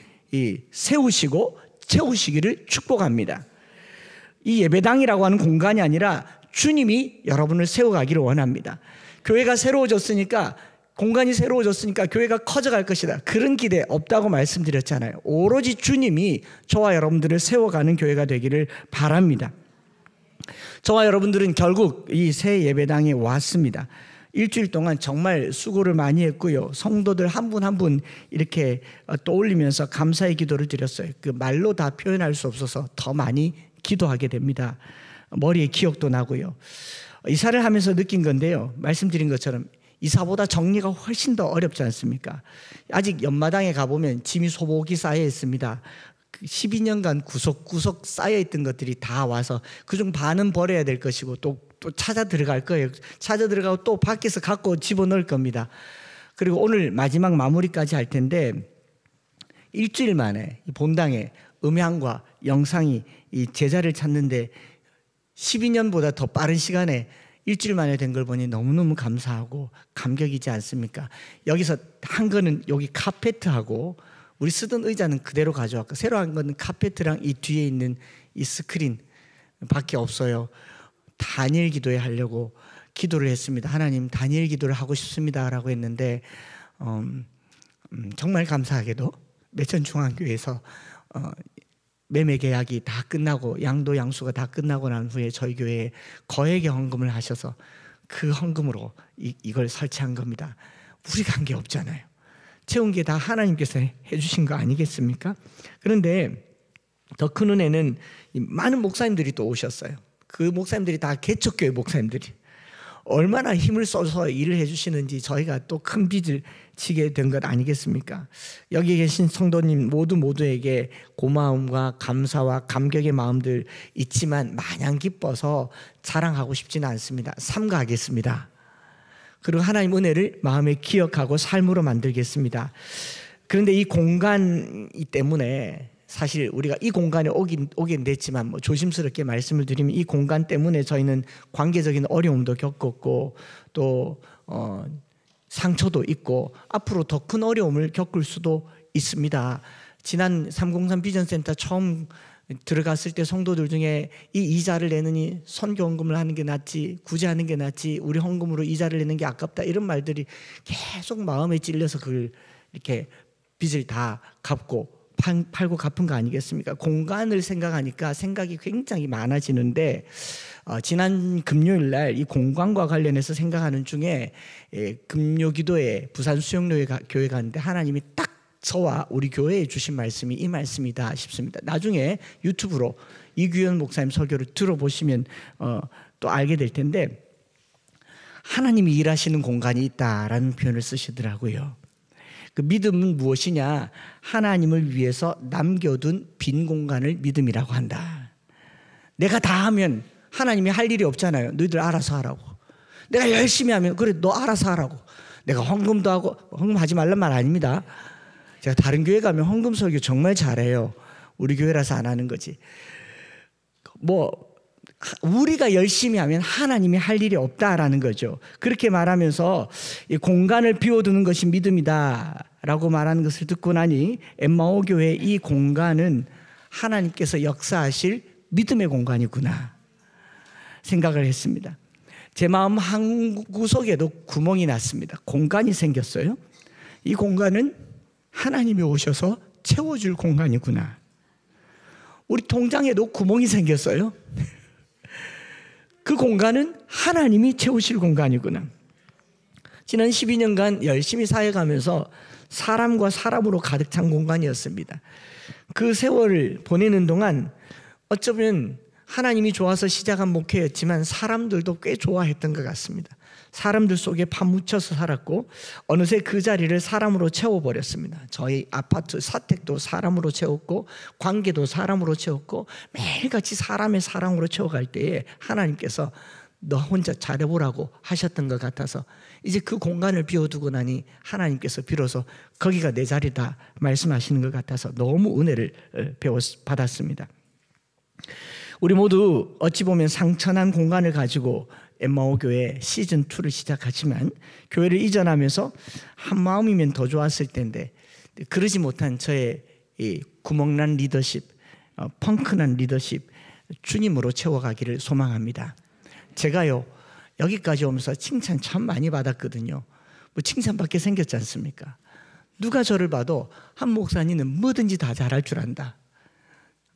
[SPEAKER 1] 세우시고 채우시기를 축복합니다. 이 예배당이라고 하는 공간이 아니라 주님이 여러분을 세워가기를 원합니다. 교회가 새로워졌으니까, 공간이 새로워졌으니까 교회가 커져갈 것이다, 그런 기대 없다고 말씀드렸잖아요. 오로지 주님이 저와 여러분들을 세워가는 교회가 되기를 바랍니다. 저와 여러분들은 결국 이 새 예배당에 왔습니다. 일주일 동안 정말 수고를 많이 했고요. 성도들 한 분 한 분 이렇게 떠올리면서 감사의 기도를 드렸어요. 그 말로 다 표현할 수 없어서 더 많이 기도하게 됩니다. 머리에 기억도 나고요. 이사를 하면서 느낀 건데요, 말씀드린 것처럼 이사보다 정리가 훨씬 더 어렵지 않습니까? 아직 옆마당에 가보면 짐이 소복이 쌓여 있습니다. 12년간 구석구석 쌓여있던 것들이 다 와서 그중 반은 버려야 될 것이고 또 찾아 들어갈 거예요. 찾아 들어가고 또 밖에서 갖고 집어넣을 겁니다. 그리고 오늘 마지막 마무리까지 할 텐데, 일주일 만에 본당에 음향과 영상이 이 제자를 찾는데 12년보다 더 빠른 시간에 일주일 만에 된 걸 보니 너무너무 감사하고 감격이지 않습니까? 여기서 한 거는 여기 카페트하고 우리 쓰던 의자는 그대로 가져왔고, 새로 한 거는 카페트랑 이 뒤에 있는 이 스크린 밖에 없어요. 다니엘 기도회 하려고 기도를 했습니다. 하나님, 다니엘 기도를 하고 싶습니다 라고 했는데 정말 감사하게도 매천중앙교회에서 매매 계약이 다 끝나고 양도 양수가 다 끝나고 난 후에 저희 교회에 거액의 헌금을 하셔서 그 헌금으로 이걸 설치한 겁니다. 우리가 한 게 없잖아요. 채운 게 다 하나님께서 해주신 거 아니겠습니까? 그런데 더 큰 은혜는 많은 목사님들이 또 오셨어요. 그 목사님들이 다 개척교회 목사님들이 얼마나 힘을 써서 일을 해주시는지 저희가 또 큰 빚을 지게 된 것 아니겠습니까? 여기 계신 성도님 모두에게 고마움과 감사와 감격의 마음들 있지만 마냥 기뻐서 자랑하고 싶지는 않습니다. 삼가하겠습니다. 그리고 하나님 은혜를 마음에 기억하고 삶으로 만들겠습니다. 그런데 이 공간 때문에 사실 우리가 이 공간에 오긴 됐지만 뭐 조심스럽게 말씀을 드리면 이 공간 때문에 저희는 관계적인 어려움도 겪었고 또 상처도 있고 앞으로 더 큰 어려움을 겪을 수도 있습니다. 지난 303 비전센터 처음 들어갔을 때 성도들 중에 이 이자를 내느니 선교헌금을 하는 게 낫지 구제하는 게 낫지 우리 헌금으로 이자를 내는 게 아깝다 이런 말들이 계속 마음에 찔려서 그걸 이렇게 빚을 다 갚고 팔고 갚은 거 아니겠습니까? 공간을 생각하니까 생각이 굉장히 많아지는데 지난 금요일 날 이 공간과 관련해서 생각하는 중에 금요기도회 부산 수영로에 교회 갔는데 하나님이 딱 저와 우리 교회에 주신 말씀이 이 말씀이다 싶습니다. 나중에 유튜브로 이규현 목사님 설교를 들어보시면 또 알게 될 텐데 하나님이 일하시는 공간이 있다라는 표현을 쓰시더라고요. 그 믿음은 무엇이냐? 하나님을 위해서 남겨둔 빈 공간을 믿음이라고 한다. 내가 다 하면 하나님이 할 일이 없잖아요. 너희들 알아서 하라고. 내가 열심히 하면 그래 너 알아서 하라고. 내가 헌금도 하고 헌금하지 말란 말 아닙니다. 제가 다른 교회 가면 헌금 설교 정말 잘해요. 우리 교회라서 안 하는 거지. 뭐 우리가 열심히 하면 하나님이 할 일이 없다라는 거죠. 그렇게 말하면서 이 공간을 비워두는 것이 믿음이다라고 말하는 것을 듣고 나니 엠마오 교회 이 공간은 하나님께서 역사하실 믿음의 공간이구나 생각을 했습니다. 제 마음 한 구석에도 구멍이 났습니다. 공간이 생겼어요. 이 공간은 하나님이 오셔서 채워줄 공간이구나. 우리 통장에도 구멍이 생겼어요. 그 공간은 하나님이 채우실 공간이구나. 지난 12년간 열심히 사역하면서 사람과 사람으로 가득 찬 공간이었습니다. 그 세월을 보내는 동안 어쩌면 하나님이 좋아서 시작한 목회였지만 사람들도 꽤 좋아했던 것 같습니다. 사람들 속에 파묻혀서 살았고 어느새 그 자리를 사람으로 채워버렸습니다. 저희 아파트 사택도 사람으로 채웠고 관계도 사람으로 채웠고 매일같이 사람의 사랑으로 채워갈 때에 하나님께서 너 혼자 잘해보라고 하셨던 것 같아서 이제 그 공간을 비워두고 나니 하나님께서 비로소 거기가 내 자리다 말씀하시는 것 같아서 너무 은혜를 받았습니다. 우리 모두 어찌 보면 상처난 공간을 가지고 엠마오 교회 시즌2를 시작하지만 교회를 이전하면서 한 마음이면 더 좋았을 텐데 그러지 못한 저의 이 구멍난 리더십, 펑크난 리더십 주님으로 채워가기를 소망합니다. 제가요 여기까지 오면서 칭찬 참 많이 받았거든요. 뭐 칭찬받게 생겼지 않습니까? 누가 저를 봐도 한 목사님은 뭐든지 다 잘할 줄 안다.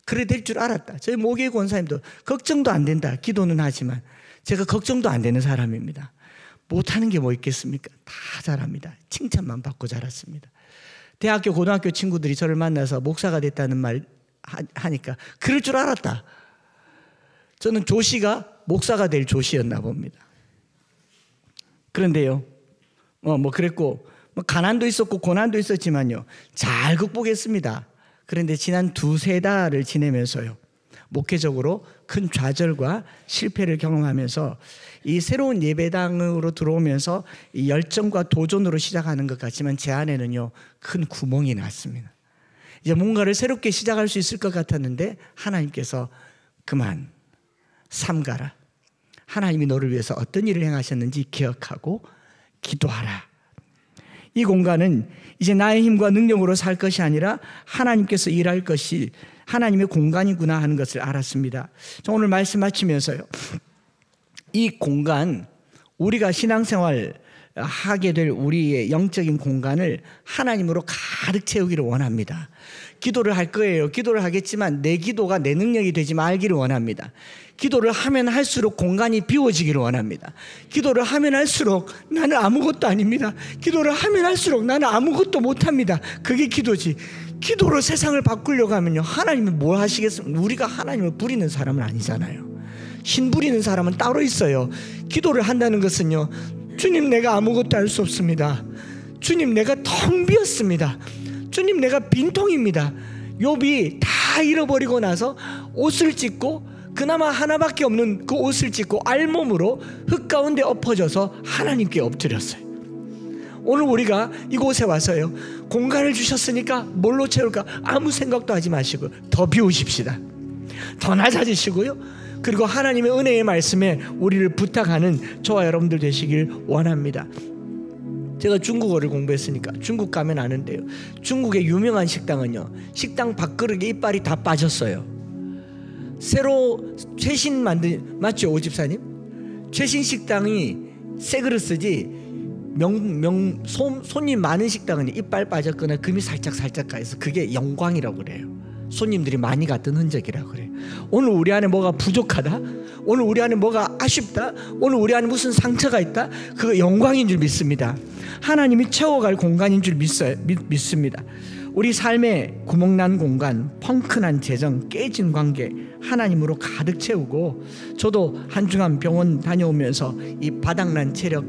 [SPEAKER 1] 그래 될 줄 알았다. 저희 모교회 권사님도 걱정도 안 된다. 기도는 하지만 제가 걱정도 안 되는 사람입니다. 못하는 게 뭐 있겠습니까? 다 잘합니다. 칭찬만 받고 자랐습니다. 대학교 고등학교 친구들이 저를 만나서 목사가 됐다는 말 하니까 그럴 줄 알았다. 저는 조씨가 목사가 될 조씨였나 봅니다. 그런데요 뭐 그랬고 뭐 가난도 있었고 고난도 있었지만요 잘 극복했습니다. 그런데 지난 2-3달을 지내면서요 목회적으로 큰 좌절과 실패를 경험하면서 이 새로운 예배당으로 들어오면서 이 열정과 도전으로 시작하는 것 같지만 제 안에는요 큰 구멍이 났습니다. 이제 뭔가를 새롭게 시작할 수 있을 것 같았는데 하나님께서 그만 삼가라. 하나님이 너를 위해서 어떤 일을 행하셨는지 기억하고 기도하라. 이 공간은 이제 나의 힘과 능력으로 살 것이 아니라 하나님께서 일할 것이 하나님의 공간이구나 하는 것을 알았습니다. 저 오늘 말씀 마치면서요 이 공간 우리가 신앙생활 하게 될 우리의 영적인 공간을 하나님으로 가득 채우기를 원합니다. 기도를 할 거예요. 기도를 하겠지만 내 기도가 내 능력이 되지 말기를 원합니다. 기도를 하면 할수록 공간이 비워지기를 원합니다. 기도를 하면 할수록 나는 아무것도 아닙니다. 기도를 하면 할수록 나는 아무것도 못합니다. 그게 기도지. 기도로 세상을 바꾸려고 하면요 하나님이 뭘 하시겠습니까? 우리가 하나님을 부리는 사람은 아니잖아요. 신 부리는 사람은 따로 있어요. 기도를 한다는 것은요 주님 내가 아무것도 할 수 없습니다. 주님 내가 텅 비었습니다. 주님 내가 빈통입니다. 욥이 다 잃어버리고 나서 옷을 찢고 그나마 하나밖에 없는 그 옷을 찢고 알몸으로 흙 가운데 엎어져서 하나님께 엎드렸어요. 오늘 우리가 이곳에 와서요, 공간을 주셨으니까 뭘로 채울까 아무 생각도 하지 마시고 더 비우십시다. 더 낮아지시고요, 그리고 하나님의 은혜의 말씀에 우리를 부탁하는 저와 여러분들 되시길 원합니다. 제가 중국어를 공부했으니까 중국 가면 아는데요, 중국의 유명한 식당은요, 식당 밥그릇에 이빨이 다 빠졌어요. 새로 최신 만든, 맞죠 오집사님? 최신 식당이 새 그릇 쓰지, 손님 많은 식당은 이빨 빠졌거나 금이 살짝 가서 그게 영광이라고 그래요. 손님들이 많이 갔던 흔적이라고 그래요. 오늘 우리 안에 뭐가 부족하다, 오늘 우리 안에 뭐가 아쉽다, 오늘 우리 안에 무슨 상처가 있다, 그거 영광인 줄 믿습니다. 하나님이 채워갈 공간인 줄 믿습니다. 우리 삶의 구멍난 공간, 펑크난 재정, 깨진 관계 하나님으로 가득 채우고, 저도 한중암 병원 다녀오면서 이 바닥난 체력,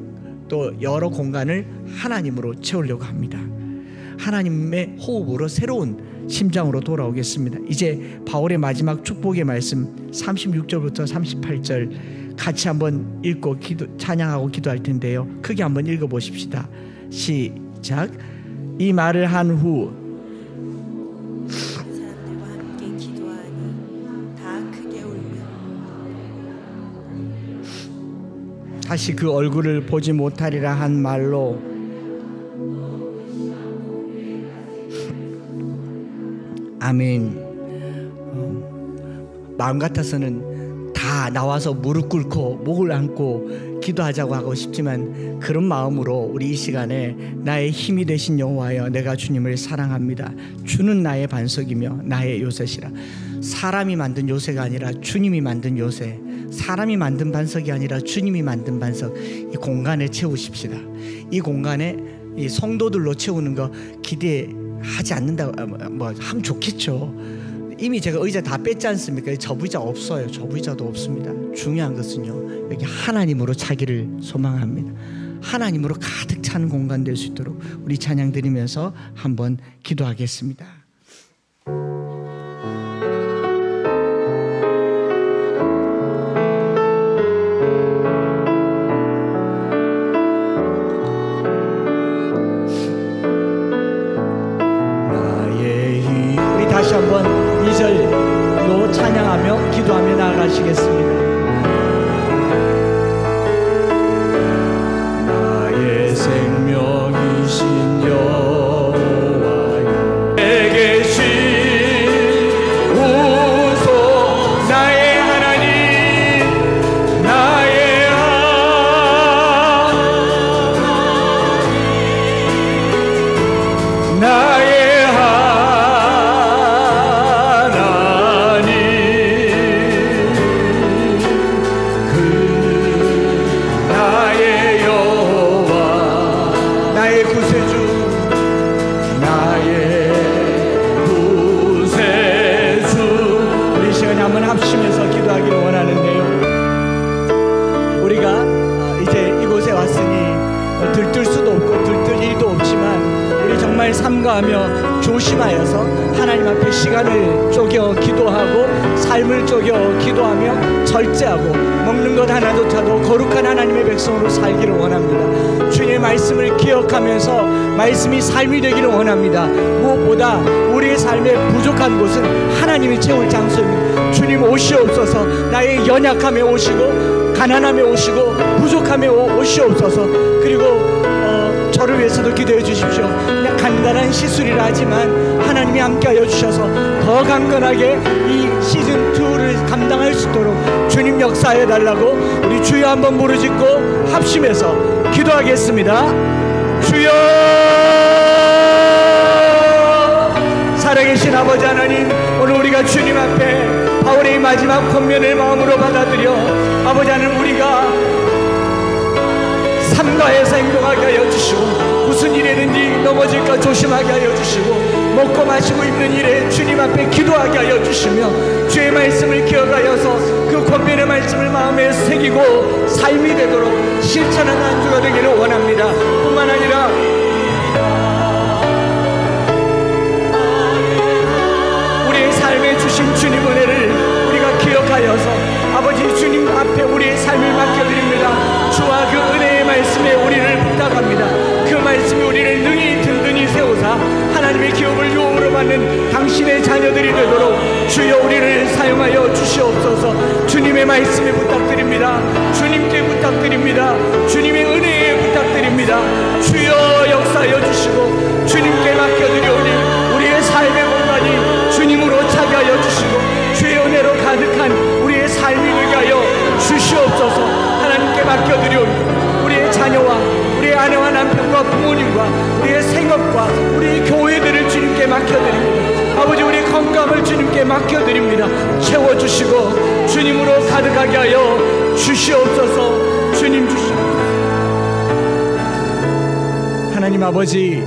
[SPEAKER 1] 또 여러 공간을 하나님으로 채우려고 합니다. 하나님의 호흡으로 새로운 심장으로 돌아오겠습니다. 이제 바울의 마지막 축복의 말씀 36절부터 38절 같이 한번 읽고 찬양하고 기도할 텐데요, 크게 한번 읽어보십시다. 시작. 이 말을 한 후
[SPEAKER 2] 사람들과 함께 기도하니 다 크게 울며,
[SPEAKER 1] 다시 그 얼굴을 보지 못하리라 한 말로 아멘. 마음 같아서는 다 나와서 무릎 꿇고 목을 안고 기도하자고 하고 싶지만, 그런 마음으로 우리 이 시간에 나의 힘이 되신 여호와여, 내가 주님을 사랑합니다. 주는 나의 반석이며 나의 요새시라. 사람이 만든 요새가 아니라 주님이 만든 요새, 사람이 만든 반석이 아니라 주님이 만든 반석, 이 공간에 채우십시다. 이 공간에 이 성도들로 채우는 거 기대하지 않는다 뭐 하면 좋겠죠. 이미 제가 의자 다 뺐지 않습니까? 접의자 없어요. 접의자도 없습니다. 중요한 것은요, 여기 하나님으로 차기를 소망합니다. 하나님으로 가득 차는 공간 될 수 있도록 우리 찬양 드리면서 한번 기도하겠습니다. 우리 다시 한번 2절로 찬양하며 기도하며 나아가시겠습니다. 나의 생명이신 여호와여, 내게 계신 우소, 나의 하나님, 나의 하나님, 나의 합심해서 기도하기를 원하는데요, 우리가 이제 이곳에 왔으니 들뜰 수도 없고 들뜰 일도 없지만, 우리 정말 삼가하며 조심하여서 하나님 앞에 시간을 쪼개 기도하고 삶을 쪼개 기도하며 절제하고 먹는 것 하나조차도 거룩한 하나님의 백성으로 살기를 원합니다. 주님의 말씀을 기억하면서 말씀이 삶이 되기를 원합니다. 무엇보다 우리의 삶에 부족한 곳은 하나님이 채울 장소입니다. 주님 오시옵소서. 나의 연약함에 오시고 가난함에 오시고 부족함에 오시옵소서. 그리고 저를 위해서도 기도해 주십시오. 그냥 간단한 시술이라 하지만 하나님이 함께하여 주셔서 더 강건하게 이 시즌2를 감당할 수 있도록 주님 역사하여 달라고 우리 주여 한번 부르짖고 합심해서 기도하겠습니다. 주여, 살아계신 아버지 하나님, 오늘 우리가 주님 앞에 바울의 마지막 권면을 마음으로 받아들여 아버지 하나님, 우리가 삼가해서 행동하게 하여 주시고, 무슨 일에든지 넘어질까 조심하게 하여 주시고, 먹고 마시고 입는 일에 주님 앞에 기도하게 하여 주시며, 주의 말씀을 기억하여서 그 권면의 말씀을 마음에 새기고 삶이 되도록 실천하는 한 주가 되기를 원합니다. 뿐만 아니라 우리의 삶에 주신 주님 은혜를 우리가 기억하여서 아버지 주님 앞에 우리의 삶을 맡겨드립니다. 주와 그 은혜의 말씀에 우리를 부탁합니다. 그 말씀 하나님의 기업을 유업으로 받는 당신의 자녀들이 되도록 주여 우리를 사용하여 주시옵소서. 주님의 말씀에 부탁드립니다. 주님께 부탁드립니다. 주님의 은혜에 부탁드립니다. 주여 역사하여 주시고 주님께 맡겨드려오니 우리의 삶의 공간이 주님으로 차지하여 주시고 주의 은혜로 가득한 우리의 삶이 되게 하여 주시옵소서. 하나님께 맡겨드려오니 우리의 자녀와 우리의 아내와 남편과 부모님과 우리의 생업과 우리의 교회들을 주님께 맡겨드립니다. 아버지, 우리의 건강을 주님께 맡겨드립니다. 채워주시고 주님으로 가득하게 하여 주시옵소서. 주님 주시옵소서. 하나님 아버지,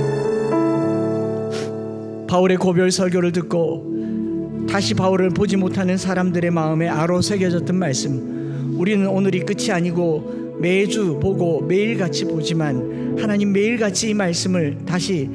[SPEAKER 1] 바울의 고별 설교를 듣고 다시 바울을 보지 못하는 사람들의 마음에 아로 새겨졌던 말씀, 우리는 오늘이 끝이 아니고 매주 보고 매일같이 보지만 하나님 매일같이 이 말씀을 다시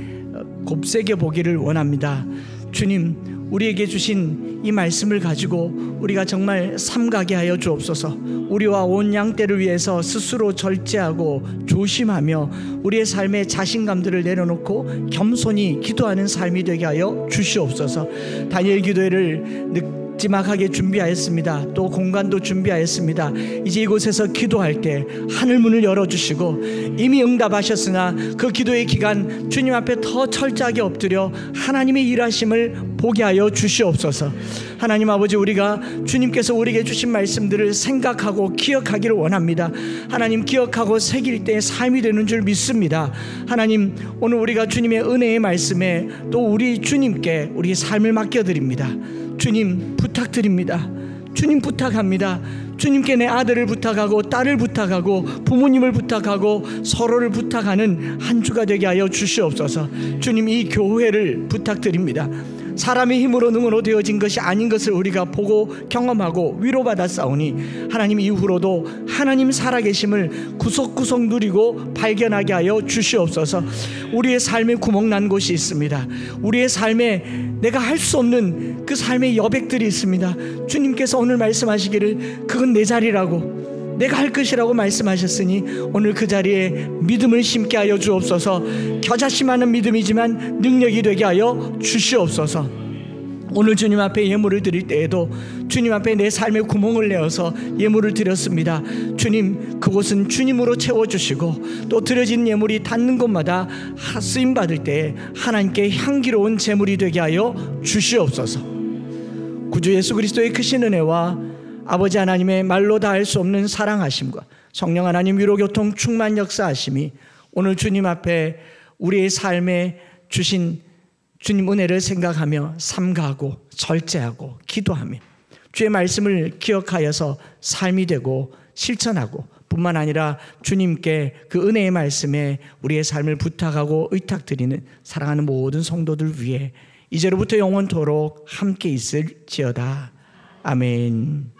[SPEAKER 1] 곱새겨 보기를 원합니다. 주님, 우리에게 주신 이 말씀을 가지고 우리가 정말 삼가게 하여 주옵소서. 우리와 온 양떼를 위해서 스스로 절제하고 조심하며 우리의 삶의 자신감들을 내려놓고 겸손히 기도하는 삶이 되게 하여 주시옵소서. 다니엘 기도회를 찜막하게 준비하였습니다. 또 공간도 준비하였습니다. 이제 이곳에서 기도할 때 하늘문을 열어주시고 이미 응답하셨으나 그 기도의 기간 주님 앞에 더 철저하게 엎드려 하나님의 일하심을 보게 하여 주시옵소서. 하나님 아버지, 우리가 주님께서 우리에게 주신 말씀들을 생각하고 기억하기를 원합니다. 하나님, 기억하고 새길 때 삶이 되는 줄 믿습니다. 하나님, 오늘 우리가 주님의 은혜의 말씀에 또 우리 주님께 우리의 삶을 맡겨드립니다. 주님 부탁드립니다. 주님 부탁합니다. 주님께 내 아들을 부탁하고 딸을 부탁하고 부모님을 부탁하고 서로를 부탁하는 한 주가 되게 하여 주시옵소서. 주님, 이 교회를 부탁드립니다. 사람의 힘으로 능으로 되어진 것이 아닌 것을 우리가 보고 경험하고 위로받아 싸우니 하나님 이후로도 하나님 살아계심을 구석구석 누리고 발견하게 하여 주시옵소서. 우리의 삶에 구멍난 곳이 있습니다. 우리의 삶에 내가 할 수 없는 그 삶의 여백들이 있습니다. 주님께서 오늘 말씀하시기를 그건 내 자리라고, 내가 할 것이라고 말씀하셨으니 오늘 그 자리에 믿음을 심게 하여 주옵소서. 겨자씨만한 믿음이지만 능력이 되게 하여 주시옵소서. 오늘 주님 앞에 예물을 드릴 때에도 주님 앞에 내 삶의 구멍을 내어서 예물을 드렸습니다. 주님, 그곳은 주님으로 채워주시고 또 드려진 예물이 닿는 곳마다 쓰임받을 때 하나님께 향기로운 제물이 되게 하여 주시옵소서. 구주 예수 그리스도의 크신 은혜와 아버지 하나님의 말로 다 할 수 없는 사랑하심과 성령 하나님 위로교통 충만 역사하심이 오늘 주님 앞에 우리의 삶에 주신 주님 은혜를 생각하며 삼가하고 절제하고 기도하며 주의 말씀을 기억하여서 삶이 되고 실천하고 뿐만 아니라 주님께 그 은혜의 말씀에 우리의 삶을 부탁하고 의탁드리는 사랑하는 모든 성도들 위해 이제로부터 영원토록 함께 있을지어다. 아멘.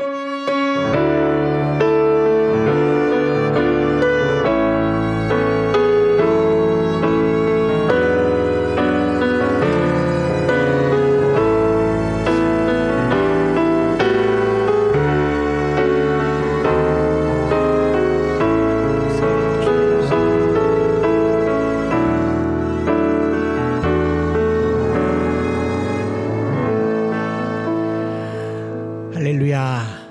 [SPEAKER 1] 할렐루야.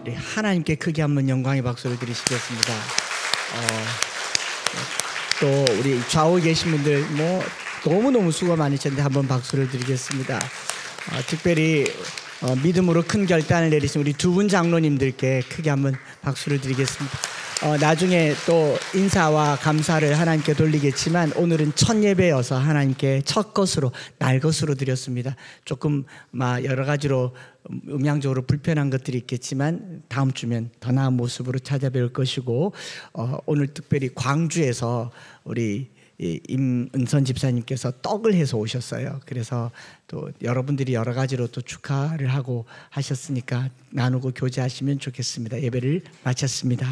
[SPEAKER 1] 우리 하나님께 크게 한번 영광의 박수를 드리시겠습니다. 또 우리 좌우에 계신 분들 너무너무 수고 많으셨는데 한번 박수를 드리겠습니다. 특별히 믿음으로 큰 결단을 내리신 우리 두 분 장로님들께 크게 한번 박수를 드리겠습니다. 나중에 또 인사와 감사를 하나님께 돌리겠지만 오늘은 첫 예배여서 하나님께 첫 것으로 날 것으로 드렸습니다. 조금 여러 가지로 음향적으로 불편한 것들이 있겠지만 다음 주면 더 나은 모습으로 찾아뵐 것이고, 오늘 특별히 광주에서 우리 임은선 집사님께서 떡을 해서 오셨어요. 그래서 또 여러분들이 여러 가지로 또 축하를 하고 하셨으니까 나누고 교제하시면 좋겠습니다. 예배를 마쳤습니다.